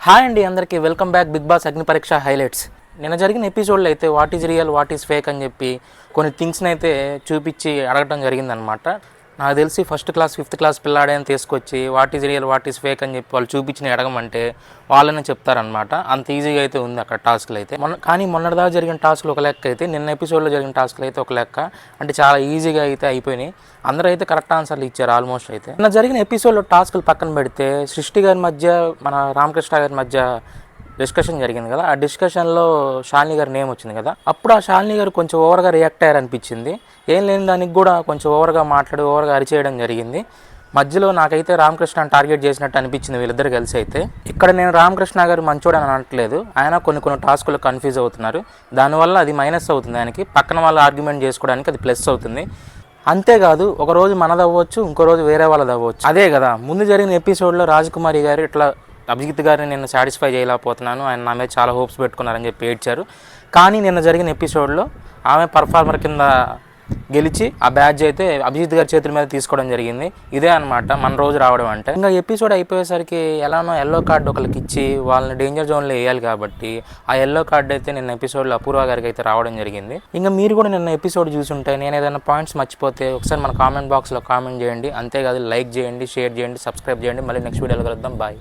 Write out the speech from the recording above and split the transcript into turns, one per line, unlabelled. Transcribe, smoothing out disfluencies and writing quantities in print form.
Hi అండి అందరికీ welcome back big boss అగ్ని పరీక్ష హైలైట్స్. నిన్న జరిగిన ఎపిసోడ్లో అయితే what is real what is fake అని చెప్పి కొన్ని థింగ్స్ని అయితే చూపించి అడగటం జరిగిందనమాట. నాకు తెలిసి ఫస్ట్ క్లాస్ ఫిఫ్త్ క్లాస్ పిల్లాడని తీసుకొచ్చి what is real what is fake అని చెప్పి వాళ్ళు చూపించిన అడగమంటే వాళ్ళనే చెప్తారనమాట. అంత ఈజీగా అయితే ఉంది అక్కడ టాస్క్లు అయితే. కానీ మొన్నటిదాకా జరిగిన టాస్క్లు ఒక లెక్క అయితే నిన్న ఎపిసోడ్లో జరిగిన టాస్క్లు అయితే ఒక లెక్క. అంటే చాలా ఈజీగా అయితే అయిపోయినాయి. అందరూ అయితే కరెక్ట్ ఆన్సర్లు ఇచ్చారు ఆల్మోస్ట్ అయితే. నిన్న జరిగిన ఎపిసోడ్లో టాస్క్లు పక్కన పెడితే సృష్టి గారి మధ్య మన రామకృష్ణ గారి మధ్య డిస్కషన్ జరిగింది కదా. ఆ డిస్కషన్లో శాలిని గారి నేమ్ వచ్చింది కదా. అప్పుడు ఆ శాలిని గారు కొంచెం ఓవర్గా రియాక్ట్ అయ్యారనిపించింది. ఏం లేని దానికి కూడా కొంచెం ఓవర్గా మాట్లాడి ఓవర్గా అరిచేయడం జరిగింది. మధ్యలో నాకైతే రామకృష్ణ టార్గెట్ చేసినట్టు అనిపించింది వీళ్ళిద్దరు కలిసి అయితే. ఇక్కడ నేను రామకృష్ణ గారు మంచోడని అనట్లేదు, ఆయన కొన్ని టాస్కులు కన్ఫ్యూజ్ అవుతున్నారు. దానివల్ల అది మైనస్ అవుతుంది ఆయనకి. పక్కన వాళ్ళు ఆర్గ్యుమెంట్ చేసుకోవడానికి అది ప్లస్ అవుతుంది. అంతేకాదు ఒకరోజు మనది అవ్వచ్చు, ఇంకో రోజు వేరే వాళ్ళది అవ్వచ్చు. అదే కదా ముందు జరిగిన ఎపిసోడ్లో రాజకుమారి గారు ఇట్లా అభిజిత్ గారిని నేను సాటిస్ఫై చేయలేకపోతున్నాను, ఆయన నా మీద చాలా హోప్స్ పెట్టుకున్నారని చెప్పి ఏడ్చారు. కానీ నిన్న జరిగిన ఎపిసోడ్లో ఆమె పర్ఫార్మర్ కింద గెలిచి ఆ బ్యాడ్జ్ అయితే అభిజిత్ గారి చేతుల మీద తీసుకోవడం జరిగింది. ఇదే అనమాట మన రోజు రావడం అంటే. ఇంకా ఎపిసోడ్ అయిపోయేసరికి ఎలానో ఎల్లో కార్డు ఒకరికి ఇచ్చి వాళ్ళని డేంజర్ జోన్లో వేయాలి కాబట్టి ఆ ఎల్లో కార్డు అయితే నిన్న ఎపిసోడ్లో అపూర్వ గారికి అయితే రావడం జరిగింది. ఇంకా మీరు కూడా నిన్న ఎపిసోడ్ చూసుంటే నేను ఏదైనా పాయింట్స్ మర్చిపోతే ఒకసారి మన కామెంట్ బాక్స్లో కామెంట్ చేయండి. అంతేకాదు లైక్ చేయండి, షేర్ చేయండి, సబ్స్క్రైబ్ చేయండి. మళ్ళీ నెక్స్ట్ వీడియోలో కలుద్దాం. బాయ్.